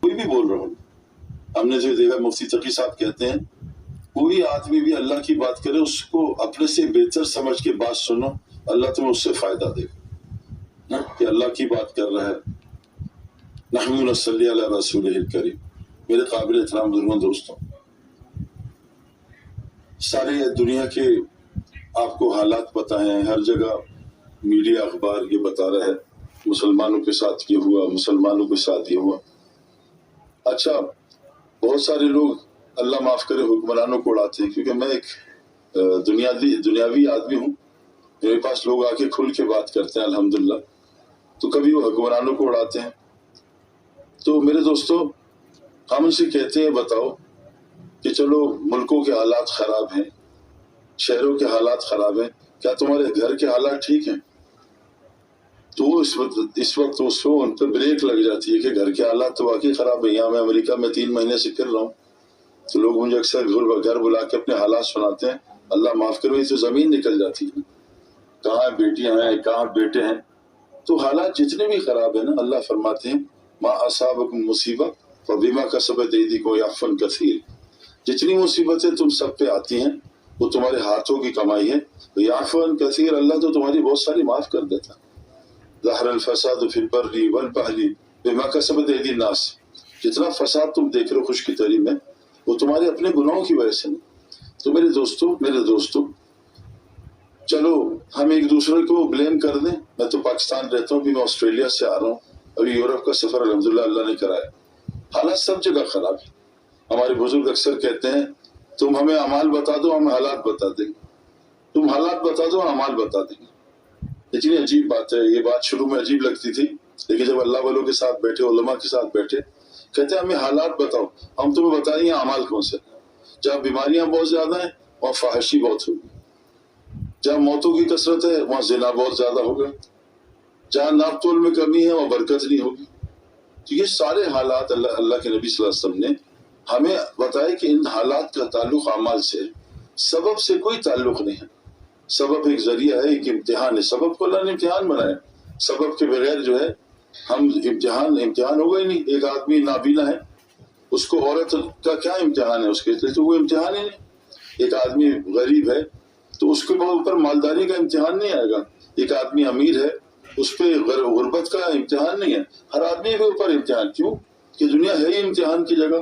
کوئی بھی بول رہا ہوں، ہم نے جو دیکھا مفتی تقی صاحب کہتے ہیں کوئی آدمی بھی اللہ کی بات کرے اس کو اپنے سے بہتر سمجھ کے بات سنو، اللہ تمہیں اس سے فائدہ دے گا کہ اللہ کی بات کر رہا ہے۔ نحن نصلی علی رسول الکریم۔ میرے قابل احترام بزرگوں دوستوں، سارے دنیا کے آپ کو حالات بتائے ہیں، ہر جگہ میڈیا اخبار یہ بتا رہا ہے مسلمانوں کے ساتھ یہ ہوا، مسلمانوں کے ساتھ یہ ہوا۔ اچھا، بہت سارے لوگ اللہ معاف کرے حکمرانوں کو اڑاتے ہیں، کیونکہ میں ایک دنیاوی آدمی ہوں، میرے پاس لوگ آ کے کھل کے بات کرتے ہیں الحمدللہ، تو کبھی وہ حکمرانوں کو اڑاتے ہیں۔ تو میرے دوستو، ہم ان سے کہتے ہیں بتاؤ کہ چلو ملکوں کے حالات خراب ہیں، شہروں کے حالات خراب ہیں، کیا تمہارے گھر کے حالات ٹھیک ہیں؟ تو اس وقت اس کو ان پہ بریک لگ جاتی ہے کہ گھر کے حالات تو واقعی خراب ہیں۔ یہاں میں امریکہ میں 3 مہینے سے پھر رہا ہوں، تو لوگ مجھے اکثر گھر بلا کے اپنے حالات سناتے ہیں، اللہ معاف کرے تو زمین نکل جاتی ہے، کہاں بیٹیاں ہیں کہاں بیٹے ہیں۔ تو حالات جتنے بھی خراب ہیں نا، اللہ فرماتے ہیں ما اصابکم مصیبہ فبما کسبت ایدیکم یعفو عن کثیر، جتنی مصیبتیں تم سب پہ آتی ہیں وہ تمہارے ہاتھوں کی کمائی ہے، یعفو عن کثیر، اللہ تو تمہاری بہت ساری معاف کر دیتا ہے۔ ظہر الفساد فی البر والبحر بما کسبت ایدی الناس، جتنا فساد تم دیکھ رہے ہو خشکی تری میں وہ تمہارے اپنے گناہوں کی وجہ سے نہیں۔ تو میرے دوستو چلو ہم ایک دوسرے کو بلیم کر دیں۔ میں تو پاکستان رہتا ہوں، بھی میں آسٹریلیا سے آ رہا ہوں، ابھی یورپ کا سفر الحمدللہ اللہ نے کرایا۔ حالات سب جگہ خراب ہے۔ ہمارے بزرگ اکثر کہتے ہیں تم ہمیں اعمال بتا دو ہم حالات بتا دیں گے، تم حالات بتا دو ہم اعمال بتا دیں گے۔ اتنی عجیب بات ہے، یہ بات شروع میں عجیب لگتی تھی، لیکن جب اللہ والوں کے ساتھ بیٹھے، علماء کے ساتھ بیٹھے، کہتے ہیں ہمیں حالات بتاؤ، ہم تمہیں بتائیں گے اعمال کون سے۔ جہاں بیماریاں بہت زیادہ ہیں وہاں فحاشی بہت ہوگی، جہاں موتوں کی کثرت ہے وہاں زنا بہت زیادہ ہوگا، جہاں ناپ تول میں کمی ہے وہاں برکت نہیں ہوگی۔ تو یہ سارے حالات اللہ کے نبی صلی اللہ علیہ وسلم نے ہمیں بتایا کہ ان حالات کا تعلق اعمال سے ہے، سبب سے کوئی تعلق نہیں ہے۔ سبب ایک ذریعہ ہے، ایک امتحان ہے، سبب کو اللہ نے امتحان بنایا، سبب کے بغیر جو ہے ہم امتحان ہوگا ہی نہیں۔ ایک آدمی نابینا ہے، اس کو عورت کا کیا امتحان ہے اس کے لیے؟ تو وہ امتحان ہی نہیں۔ ایک آدمی غریب ہے تو اس کے اوپر مالداری کا امتحان نہیں آئے گا۔ ایک آدمی امیر ہے، اس پہ غربت کا امتحان نہیں ہے۔ ہر آدمی کے اوپر امتحان، کیوں کہ دنیا ہے ہی امتحان کی جگہ۔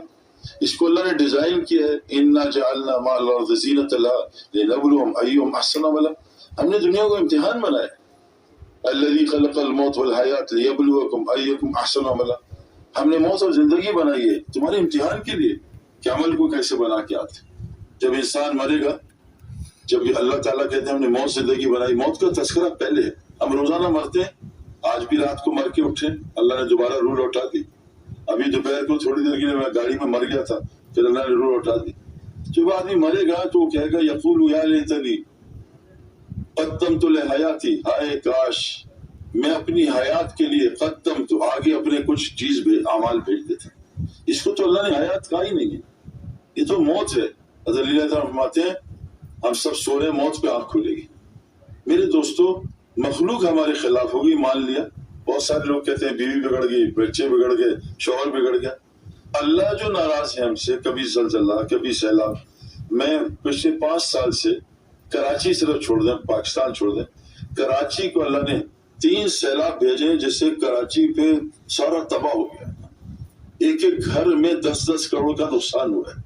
اس کو اللہ نے ڈیزائن کیا ہے، انا جعلنا ما الارض زینۃ لها لنبلوہم ایہم احسن عملا، ہم نے دنیا کو امتحان بنایا۔ الذی خلق الموت والحیات لیبلوکم ایہم احسن عملا، ہم نے موت اور زندگی بنائی ہے تمہارے امتحان کے لیے کہ عمل کو کیسے بنا کے آتے۔ جب انسان مرے گا، جب اللہ تعالیٰ کہتے ہیں ہم نے موت زندگی بنائی، موت کا تذکرہ پہلے ہے۔ ہم روزانہ مرتے ہیں، آج بھی رات کو مر کے اٹھے، اللہ نے دوبارہ روح لوٹا دی۔ ابھی دوپہر کو تھوڑی دیر کے لیے میں گاڑی میں مر گیا تھا، پھر اللہ نے روح لوٹا دی۔ جب آدمی مرے گا تو وہ کہے گا یقول یا لیتنی قدمت لحیاتی، ہائے کاش میں اپنی حیات کے لیے قدمت، آگے اپنے کچھ چیز اعمال بھیج دیتے۔ اس کو تو اللہ نے حیات کہا ہی نہیں ہے، یہ تو موت ہے۔ حضرت علی اللہ فرماتے ہیں ہم سب سو رہے، موت پہ آنکھ کھلے گی۔ میرے دوستو، مخلوق ہمارے خلاف ہوگی، مان لیا۔ بہت سارے لوگ کہتے ہیں بیوی بگڑ گئی، بچے بگڑ گئے، شوہر بگڑ گیا۔ اللہ جو ناراض ہے ہم سے، کبھی زلزلہ کبھی سیلاب۔ میں پچھلے 5 سال سے کراچی صرف چھوڑ دیں، پاکستان چھوڑ دیں، کراچی کو اللہ نے 3 سیلاب بھیجے جس سے کراچی پہ سارا تباہ ہو گیا۔ ایک ایک گھر میں 10-10 کروڑ کا نقصان ہوا ہے۔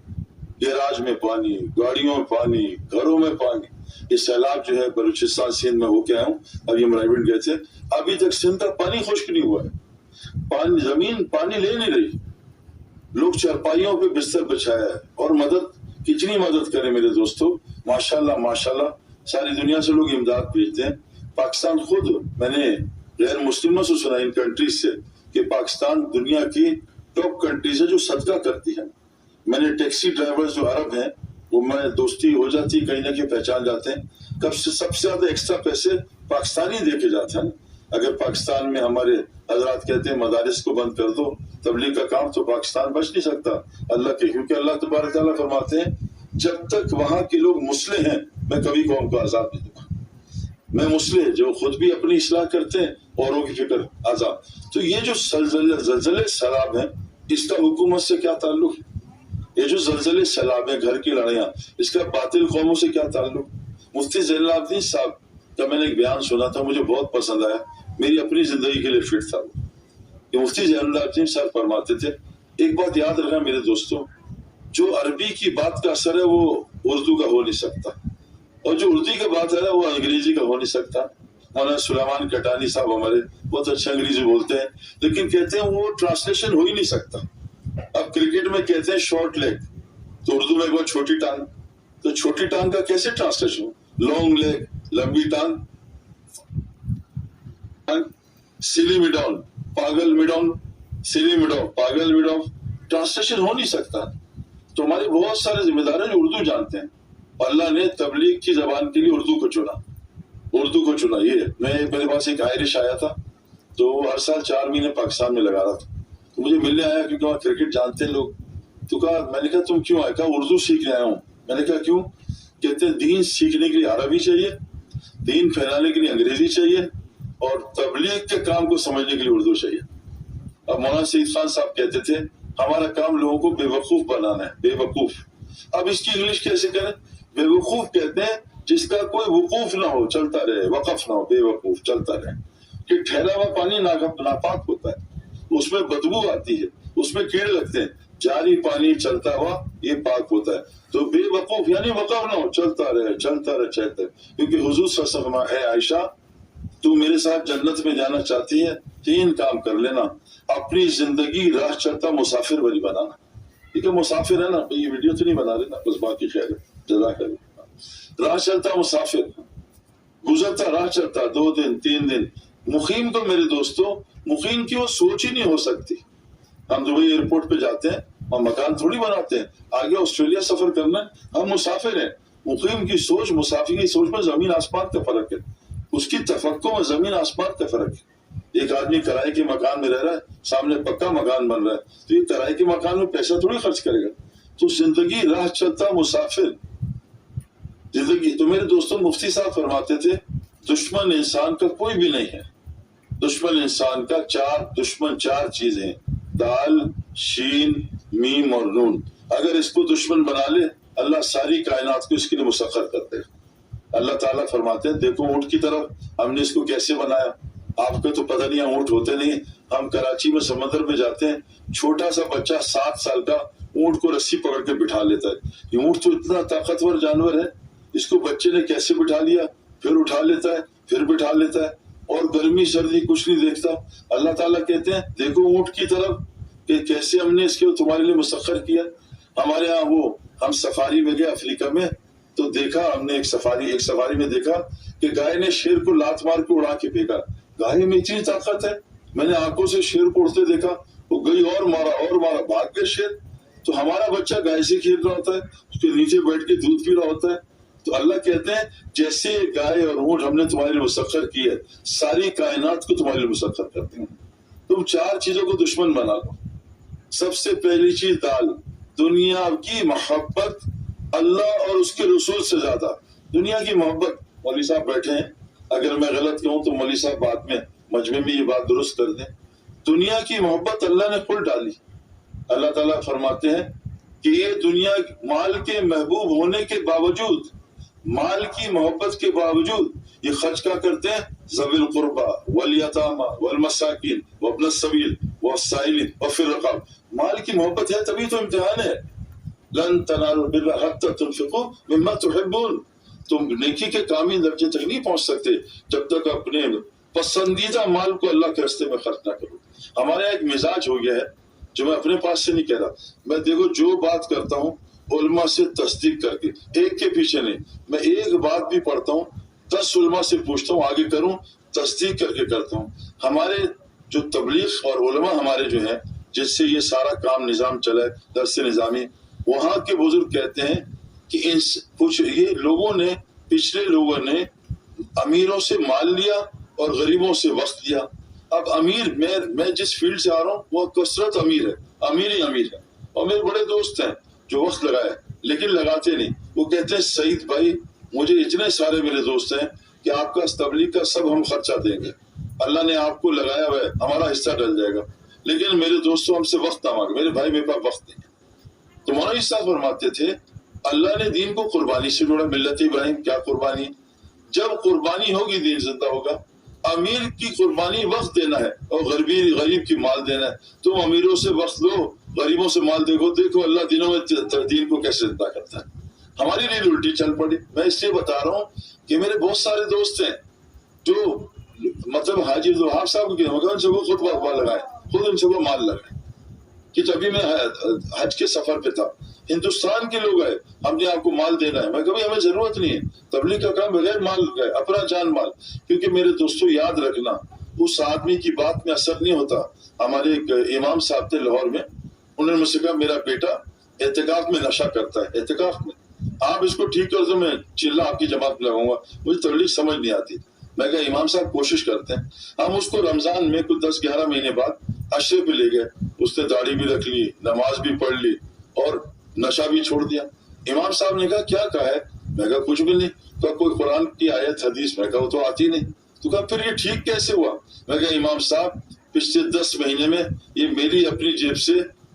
گیراج میں پانی، گاڑیوں میں پانی، گھروں میں پانی۔ یہ سیلاب جو ہے بلوچستان سندھ میں ہو کے آیا ہوں، اب یہ مراویٹ گئے تھے، ابھی تک سندھ کا پانی خشک نہیں ہوا ہے۔ زمین پانی لے نہیں رہی، لوگ چارپائیوں پہ بستر بچھایا ہے۔ اور مدد کتنی مدد کرے میرے دوستو، ماشاءاللہ ماشاءاللہ، ساری دنیا سے لوگ امداد بھیجتے ہیں۔ پاکستان خود، میں نے غیر مسلموں سے سنا ان کنٹریز سے کہ پاکستان دنیا کی ٹاپ کنٹریز ہے جو صدقہ کرتی ہے۔ میں نے ٹیکسی ڈرائیور جو عرب ہیں وہ میں دوستی ہو جاتی، کہیں نہ کہیں پہچان جاتے ہیں، کب سے سب سے زیادہ ایکسٹرا پیسے پاکستانی دے کے جاتے ہیں۔ اگر پاکستان میں ہمارے حضرات کہتے ہیں مدارس کو بند کر دو، تبلیغ کا کام، تو پاکستان بچ نہیں سکتا اللہ کے، کیونکہ اللہ تبارک تعالیٰ فرماتے ہیں جب تک وہاں کے لوگ مسلح ہیں میں کبھی قوم کو عذاب نہیں دوں گا۔ میں مسلح جو خود بھی اپنی اصلاح کرتے ہیں، اوروں کی فکر عذاب۔ تو یہ جو زلزلے سیلاب ہیں اس کا حکومت سے کیا تعلق؟ یہ جو زلزلے سیلابیں گھر کی لڑائیاں، اس کا باطل قوموں سے کیا تعلق؟ مفتی زین العابدین صاحب کا میں نے ایک بیان سنا تھا، مجھے بہت پسند آیا، میری اپنی زندگی کے لیے فٹ تھا کہ مفتی زین العابدین صاحب فرماتے تھے ایک بات یاد رکھنا میرے دوستوں، جو عربی کی بات کا اثر ہے وہ اردو کا ہو نہیں سکتا، اور جو اردو کا بات ہے وہ انگریزی کا ہو نہیں سکتا۔ مولانا سلیمان کٹانی صاحب ہمارے بہت اچھا انگریزی بولتے ہیں، لیکن کہتے ہیں وہ ٹرانسلیشن ہو ہی نہیں سکتا۔ اب کرکٹ میں کہتے ہیں شارٹ لیگ، تو اردو میں کوئی چھوٹی ٹانگ، تو چھوٹی ٹانگ کا کیسے ٹرانسلیشن ہو؟ لانگ لیگ، لمبی ٹانگ، سلی میڈون، پاگل میڈون، سلی میڈو، پاگل میڈو، ٹرانسلیشن ہو نہیں سکتا۔ تو ہمارے بہت سارے ذمہ دار ہیں جو اردو جانتے ہیں، اللہ نے تبلیغ کی زبان کے لیے اردو کو چنا، اردو کو چنا۔ یہ میرے پاس ایک آئرش آیا تھا، تو ہر سال 4 مہینے پاکستان میں لگا رہا تھا، تو مجھے ملنے آیا کیونکہ وہاں کرکٹ جانتے ہیں لوگ، تو کہا، میں نے کہا تم کیوں آئے؟ کہا اردو سیکھنے آیا ہوں۔ میں نے کہا کیوں؟ کہتے ہیں دین سیکھنے کے لیے عربی چاہیے، دین پھیلانے کے لیے انگریزی چاہیے، اور تبلیغ کے کام کو سمجھنے کے لیے اردو چاہیے۔ اب مولانا سعید خان صاحب کہتے تھے ہمارا کام لوگوں کو بے وقوف بنانا ہے، بے وقوف۔ اب اس کی انگلش کیسے کریں؟ بے وقوف کہتے ہیں جس کا کوئی وقوف نہ ہو، چلتا رہے، وقف نہ ہو، بے وقوف چلتا رہے۔ کہ ٹھہرا ہوا پانی ناپاک ہوتا ہے، اس میں بدبو آتی ہے، اس میں کیڑے لگتے ہیں، جاری پانی چلتا ہوا یہ پاک ہوتا ہے۔ تو بے وقوف یعنی وقف نہ ہو، چلتا رہے، چلتا رہے، چلتا رہے۔ کیونکہ حضور صلی اللہ علیہ وسلم، اے عائشہ تو میرے ساتھ جنت میں جانا چاہتی ہے، 3 کام کر لینا، اپنی زندگی راہ چلتا مسافر والی بنانا۔ ٹھیک ہے، مسافر ہے نا، یہ ویڈیو تو نہیں بنا رہے نا، بس باقی خیر ہے، جزاک اللہ۔ راہ چلتا مسافر، گزرتا راہ چلتا 2 دن 3 دن۔ مقیم تو میرے دوستوں، مقیم کی وہ سوچ ہی نہیں ہو سکتی۔ ہم دبئی ایئرپورٹ پہ جاتے ہیں، ہم مکان تھوڑی بناتے ہیں، آگے آسٹریلیا سفر کرنا ہے، ہم مسافر ہیں۔ مقیم کی سوچ، مسافر کی سوچ میں زمین آسمان کا فرق ہے، اس کی تفقع میں زمین آسمان کا فرق ہے۔ ایک آدمی کرائے کے مکان میں رہ رہا ہے، سامنے پکا مکان بن رہا ہے، تو یہ کرائے کے مکان میں پیسہ تھوڑی خرچ کرے گا۔ تو زندگی راہ چلتا مسافر زندگی۔ تو میرے دوستوں، مفتی صاحب فرماتے تھے دشمن انسان کا کوئی بھی نہیں ہے، دشمن انسان کا دشمن 4 چیزیں، دال، شین، میم اور نون۔ اگر اس کو دشمن بنا لے، اللہ ساری کائنات کو اس کے لیے مسخر کرتے ہیں۔ اللہ تعالیٰ فرماتے ہیں دیکھو اونٹ کی طرف ہم نے اس کو کیسے بنایا۔ آپ کو تو پتہ نہیں اونٹ ہوتے نہیں، ہم کراچی میں سمندر میں جاتے ہیں، چھوٹا سا بچہ 7 سال کا اونٹ کو رسی پکڑ کے بٹھا لیتا ہے۔ یہ اونٹ تو اتنا طاقتور جانور ہے، اس کو بچے نے کیسے بٹھا لیا، پھر اٹھا لیتا ہے، پھر بٹھا لیتا ہے، اور گرمی سردی کچھ نہیں دیکھتا۔ اللہ تعالیٰ کہتے ہیں دیکھو اونٹ کی طرف کہ کیسے ہم نے اس کو تمہارے لیے مسخر کیا۔ ہمارے ہاں ہم سفاری میں گئے افریقہ میں، تو دیکھا ہم نے ایک سفاری میں دیکھا کہ گائے نے شیر کو لات مار کے اڑا کے پھینکا۔ گائے میں اتنی طاقت ہے، میں نے آنکھوں سے شیر کو اڑتے دیکھا، وہ گئی اور مارا، بھاگ گیا شیر۔ تو ہمارا بچہ گائے سے کھیل رہا ہوتا ہے، اس کے نیچے بیٹھ کے دودھ پی رہا ہوتا ہے۔ تو اللہ کہتے ہیں جیسے گائے اور اونٹ ہم نے تمہارے لیے مسخر کی ہے، ساری کائنات کو تمہارے لیے مسخر کرتے ہیں۔ تم 4 چیزوں کو دشمن بنا لو۔ سب سے پہلی چیز دال، دنیا کی محبت اللہ اور اس کے رسول سے زیادہ، دنیا کی محبت۔ مولوی صاحب بیٹھے ہیں، اگر میں غلط کہوں تو مولوی صاحب بعد میں مجمع میں یہ بات درست کر دیں۔ دنیا کی محبت اللہ نے خود ڈالی۔ اللہ تعالیٰ فرماتے ہیں کہ یہ دنیا مال کے محبوب ہونے کے باوجود، مال کی محبت کے باوجود یہ خرچ کیا کرتے ہیں؟ ذوی القربى والیتامى والمساکین وابن السبیل والسائلین وفی الرقاب۔ مال کی محبت ہے تبھی تو امتحان ہے۔ لن تنالوا البر حتى تنفقوا مما تحبون۔ تم نیکی کے کامل درجے تک نہیں پہنچ سکتے جب تک اپنے پسندیدہ مال کو اللہ کے راستے میں خرچ نہ کرو۔ ہمارا ایک مزاج ہو گیا ہے جو میں اپنے پاس سے نہیں کہہ رہا، میں دیکھو جو بات کرتا ہوں علماء سے تصدیق کر کے، ایک کے پیچھے نہیں، میں ایک بات بھی پڑھتا ہوں 10 علماء سے پوچھتا ہوں آگے کروں، تصدیق کر کے کرتا ہوں۔ ہمارے جو تبلیغ اور علماء ہمارے جو ہیں جس سے یہ سارا کام نظام چلا ہے، درس نظامی، وہاں کے بزرگ کہتے ہیں کہ یہ لوگوں نے، پچھلے لوگوں نے امیروں سے مال لیا اور غریبوں سے وقت لیا۔ اب امیر، میں جس فیلڈ سے آ رہا ہوں وہ کثرت امیر ہے، امیر ہی امیر ہے، اور میرے بڑے دوست ہیں جو وقت لگائے لیکن لگاتے نہیں۔ وہ کہتے ہیں سعید بھائی مجھے اتنے سارے میرے دوست ہیں کہ آپ کا تبلیغ کا سب ہم خرچہ دیں گے، اللہ نے آپ کو لگایا ہوا ہے، ہمارا حصہ ڈل جائے گا۔ لیکن میرے دوستوں ہم سے وقت نہ مانگے. میرے بھائی میرے پاس وقت نہیں. تو مولانا صاحب فرماتے تھے اللہ نے دین کو قربانی سے جوڑا. ملت ابراہیم کیا قربانی؟ جب قربانی ہوگی دین زندہ ہوگا. امیر کی قربانی وقت دینا ہے اور غریب کی مال دینا ہے. تم امیروں سے وقت لو، غریبوں سے مال دیکھو اللہ دنوں میں دین کو کیسے زندہ کرتا ہے. ہماری لیے الٹی چل پڑی. میں اس لیے بتا رہا ہوں کہ میرے بہت سارے دوست ہیں جو مطلب حاجی عبدالوہاب صاحب کے مگر ان سے وہ خود لگائے، خود ان سے وہ مال لگائے. کہ جبھی میں حج کے سفر پہ تھا، ہندوستان کے لوگ آئے، ہم نے آپ کو مال دینا ہے. میں کبھی ہمیں ضرورت نہیں ہے تبلیغ کا کام بغیر مال کا، اپنا جان مال. کیونکہ میرے دوستوں یاد رکھنا اس آدمی کی بات میں اثر نہیں ہوتا. ہمارے ایک امام صاحب تھے لاہور میں، انہوں نے مجھ سے کہا میرا بیٹا اعتکاف میں نشہ کرتا ہے. اعتکاف میں آپ اس کو ٹھیک کر دو، میں چلہ آپ کی جماعت میں لگاؤں گا. مجھے تبلیغ سمجھ نہیں آتی. میں کہا امام صاحب کوشش کرتے ہیں. ہم اس کو رمضان میں کچھ 10-11 مہینے بعد عشرے پہ لے گئے. اس نے داڑھی بھی رکھ لی، نماز بھی پڑھ لی اور نشہ بھی چھوڑ دیا. امام صاحب نے کہا کیا کہا ہے؟ میں کہا کچھ بھی نہیں. کہا کوئی قرآن کی آیت حدیث؟ میں کہا وہ تو آتی نہیں. تو کہا پھر یہ ٹھیک کیسے ہوا؟ میں کہا امام صاحب پچھلے 10 مہینے میں یہ میری اپنی جیب سے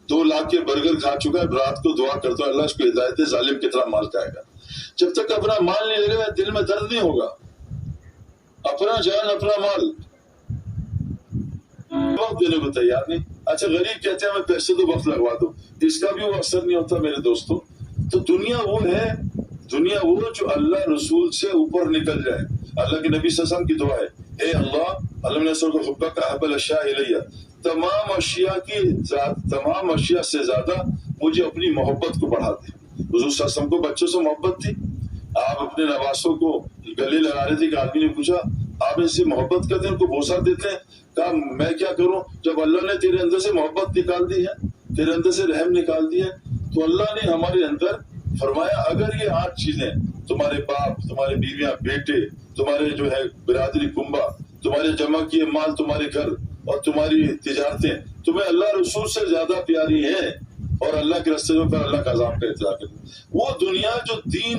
2 لاکھ کے برگر کھا چکا ہے. رات کو دعا کرتا ہوں اللہ اس کو ہدایت دے، ظالم کتنا مال کھائے گا. جب تک اپنا مال نہیں لگے گا دل میں درد نہیں ہوگا. اپنا جان اپنا مال وقت دینے کو تیار نہیں. اچھا غریب کہتے ہیں میں پیسے تو وقت لگوا دو، اس کا بھی وہ اثر نہیں ہوتا میرے دوستوں. تو دنیا وہ ہے، دنیا وہ جو اللہ رسول سے اوپر نکل جائے. اللہ کے نبی صلی اللہ علیہ وسلم کی دعا ہے اے اللہ نے سر کو حبک احب الاشیاء الیہ، تمام اشیاء سے زیادہ مجھے اپنی محبت کو بڑھا دے. حضور صلی اللہ علیہ وسلم کو بچوں سے محبت تھی. آپ اپنے نواسوں کو گلے لگا رہے تھے کہ آدمی نے پوچھا آپ ان سے محبت کرتے ہیں، ان کو بوسہ دیتے ہیں. کہا میں کیا کروں جب اللہ نے تیرے اندر سے محبت نکال دی ہے، تیرے اندر سے رحم نکال دی ہے. تو اللہ نے ہمارے اندر فرمایا اگر یہ 8 چیزیں تمہارے باپ، تمہارے بیویاں، بیٹے، تمہارے جو ہے برادری کنبہ، تمہارے جمع کیے مال، تمہارے گھر اور تمہاری تجارتیں تمہیں اللہ رسول سے زیادہ پیاری ہیں اور اللہ کے راستے میں اللہ کا عذاب کا انتظار کرتے. وہ دنیا جو دین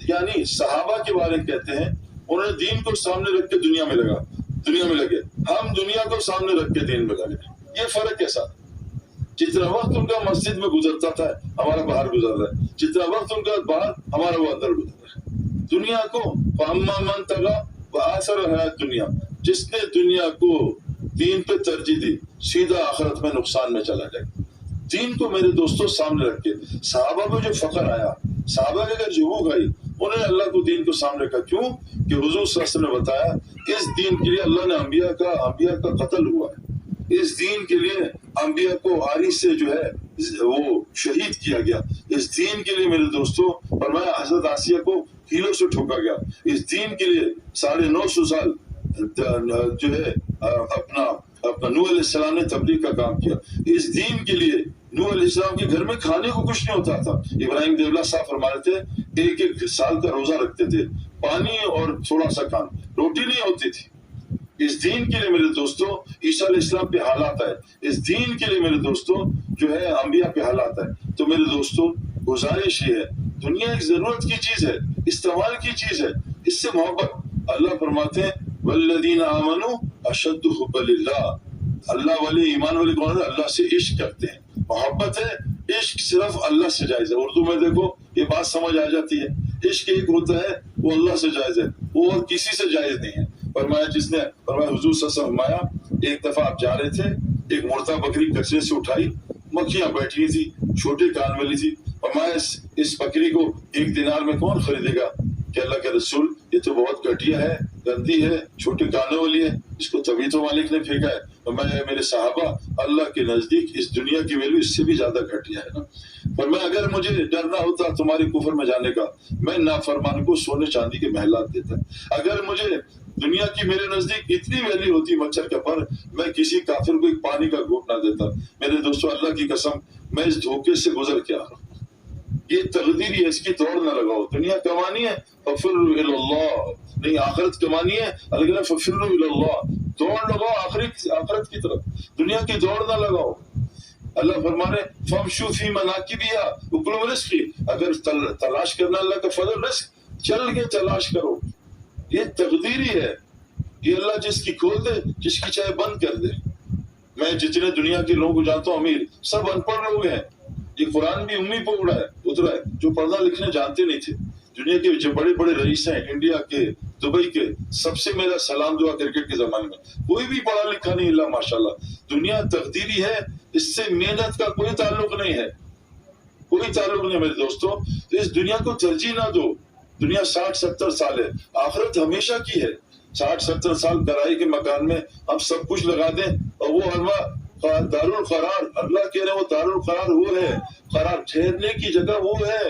یعنی صحابہ کے بارے میں کہتے ہیں انہوں نے دین کو سامنے رکھ کے دنیا میں لگے. ہم دنیا کو سامنے رکھ کے دین میں لگے. یہ فرق کیسا؟ جتنا وقت ان کا مسجد میں گزرتا تھا ہمارا باہر گزر رہا ہے، جتنا وقت ان کا باہر ہمارا وہ اندر گزر رہا ہے. دنیا کو فَأَمَّا مَنْ طَغَىٰ وَآثَرَ الْحَيَاةَ الدُّنْيَا، جس نے دنیا کو دین پہ ترجیح دی سیدھا آخرت میں نقصان میں چلا جائے. دین کو میرے دوستوں سامنے رکھ کے صحابہ کو جو فخر آیا، صحابہ کے اگر جھوک آئی، انہوں نے اللہ کو دین کو سامنے رکھا. کیوں کہ حضور صلی اللہ علیہ وسلم نے بتایا اس دین کے لیے اللہ نے انبیاء کا قتل ہوا ہے. اس دین کے لیے انبیاء کو آری سے جو ہے وہ شہید کیا گیا. اس دین کے لیے میرے دوستوں فرمایا حضرت آسیہ کو ہیلوں سے ٹھوکا گیا. اس دین کے لیے 950 سال جو ہے اپنا نوح علیہ السلام نے تبلیغ کا کام کیا. اس دین کے لیے نوح علیہ السلام کے گھر میں کھانے کو کچھ نہیں ہوتا تھا. ابراہیم دیولہ صاحب فرما رہے تھے 1 سال کا روزہ رکھتے تھے، پانی اور تھوڑا سا کھانا، روٹی نہیں ہوتی تھی. اس دین کے لیے میرے دوستوں عیسیٰ علیہ السلام پہ حالات آئے. اس دین کے لیے میرے دوستوں جو ہے انبیاء پہ حالات آئے. تو میرے دوستوں گزارش یہ ہے دنیا ایک ضرورت کی چیز ہے، استعمال کی چیز ہے. اس سے محبت اللہ فرماتے ہیں والذین آمنوا اشد حبا للہ. اللہ والے ایمان والے کون ہے؟ اللہ سے عشق کرتے ہیں. محبت ہے، عشق صرف اللہ سے جائز ہے. اردو میں دیکھو یہ بات سمجھ آ جاتی ہے. عشق ایک ہوتا ہے وہ اللہ سے جائز ہے، وہ اور کسی سے جائز نہیں ہے. فرمایا جس نے فرمایا حضور صلی اللہ علیہ وسلم فرمایا ایک دفعہ آپ جا رہے تھے، ایک مردہ بکری کچرے سے اٹھائی، مکھیاں بیٹھی تھی، چھوٹے کان والی تھی. فرمایا اس بکری کو 1 دینار میں کون خریدے گا؟ کہ اللہ کے رسول یہ تو بہت گھٹیا ہے، گندی ہے، چھوٹے کانوں والی ہے، اس کو تبھی تو مالک نے پھینکا ہے. فرمایا میرے صحابہ اللہ کے نزدیک اس دنیا کی ویلو اس سے بھی زیادہ گھٹیا ہے نا. فرمایا اگر مجھے ڈرنا ہوتا تمہاری کفر میں جانے کا میں نافرمان کو سونے چاندی کے محلات دیتا. اگر مجھے دنیا کی میرے نزدیک اتنی ویلیو ہوتی مچھر کا پر میں کسی کافر کو ایک پانی کا گھونٹ نہ دیتا. میرے دوستو اللہ کی قسم میں اس دھوکے سے گزر کے آ رہا ہوں. یہ تقدیری ہے، اس کی دوڑ نہ لگاؤ. دنیا کمانی ہے ففروا الی اللہ، نہیں آخرت کمانی ہے اللہ ففروا الی اللہ. دوڑ لگاؤ آخرت کی طرف، دنیا کی دوڑ نہ لگاؤ. اللہ فرما رہے فمشوا فی مناکبہا وکلوا من رزقہ. اگر تلاش کرنا اللہ کا فضل رزق چل کے تلاش کرو. یہ تقدیری ہے، یہ اللہ جس کی کھول دے جس کی چاہے بند کر دے. میں جتنے دنیا کے لوگوں کو جانتا ہوں امیر سب ان پڑھ لوگ ہیں. یہ قرآن بھی امی پہ اترا ہے جو پڑھنا لکھنا جانتے نہیں تھے. دنیا کے جو بڑے بڑے رئیس ہیں انڈیا کے دبئی کے سب سے میرا سلام دعا کرکٹ کے زمانے میں کوئی بھی پڑھا لکھا نہیں اللہ ماشاءاللہ. دنیا تقدیری ہے اس سے محنت کا کوئی تعلق نہیں ہے کوئی تعلق نہیں میرے دوستوں. اس دنیا کو ترجیح نہ دو. دنیا 60-70 سال ہے آخرت ہمیشہ کی ہے. 60-70 سال کرائے کے مکان میں ہم سب کچھ لگا دیں اور وہ دارالقرار اللہ کہہ رہے ہیں وہ دارالقرار وہ ہے قرار ٹھہرنے کی جگہ وہ ہے.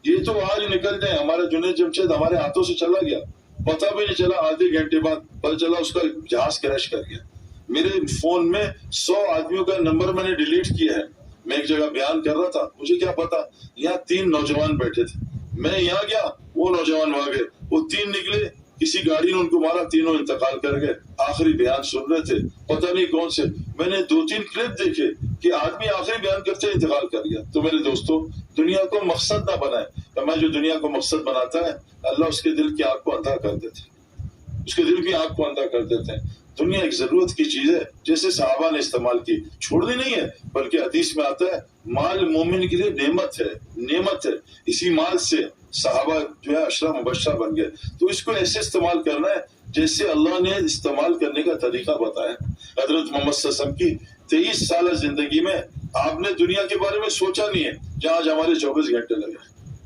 یہ تو آج نکل جائے. ہمارا جنید جمشید ہمارے ہاتھوں سے چلا گیا پتہ بھی نہیں چلا. آدھے گھنٹے بعد پتہ چلا اس کا جہاز کریش کر گیا. میرے فون میں 100 آدمیوں کا نمبر میں نے ڈیلیٹ کیا ہے. میں ایک جگہ بیان کر رہا تھا مجھے کیا پتا یہاں 3 نوجوان بیٹھے تھے. میں یہاں گیا وہ نوجوان وہاں گئے. وہ 3 نکلے کسی گاڑی نے ان کو مارا. تینوں انتقال کر گئے. آخری بیان سن رہے تھے پتہ نہیں کون سے. میں نے 2-3 کلپ دیکھے کہ آدمی آخری بیان کرتے انتقال کر گیا. تو میرے دوستوں دنیا کو مقصد نہ بنائے. میں جو دنیا کو مقصد بناتا ہے اللہ اس کے دل کی آنکھ کو اندھا کر دیتے اس کے دل کی آنکھ کو اندھا کر دیتے ہیں. دنیا ایک ضرورت کی چیز ہے جیسے صحابہ نے استعمال کی چھوڑنی نہیں ہے بلکہ حدیث میں آتا ہے مال مومن کے لیے نعمت ہے. اسی مال سے صحابہ جو ہے 10 مبشرہ بن گئے. تو اس کو ایسے استعمال کرنا ہے جیسے اللہ نے استعمال کرنے کا طریقہ بتایا. حضرت محمد صلی اللہ علیہ وسلم کی 23 سالہ زندگی میں آپ نے دنیا کے بارے میں سوچا نہیں ہے جہاں ہمارے 24 گھنٹے لگے.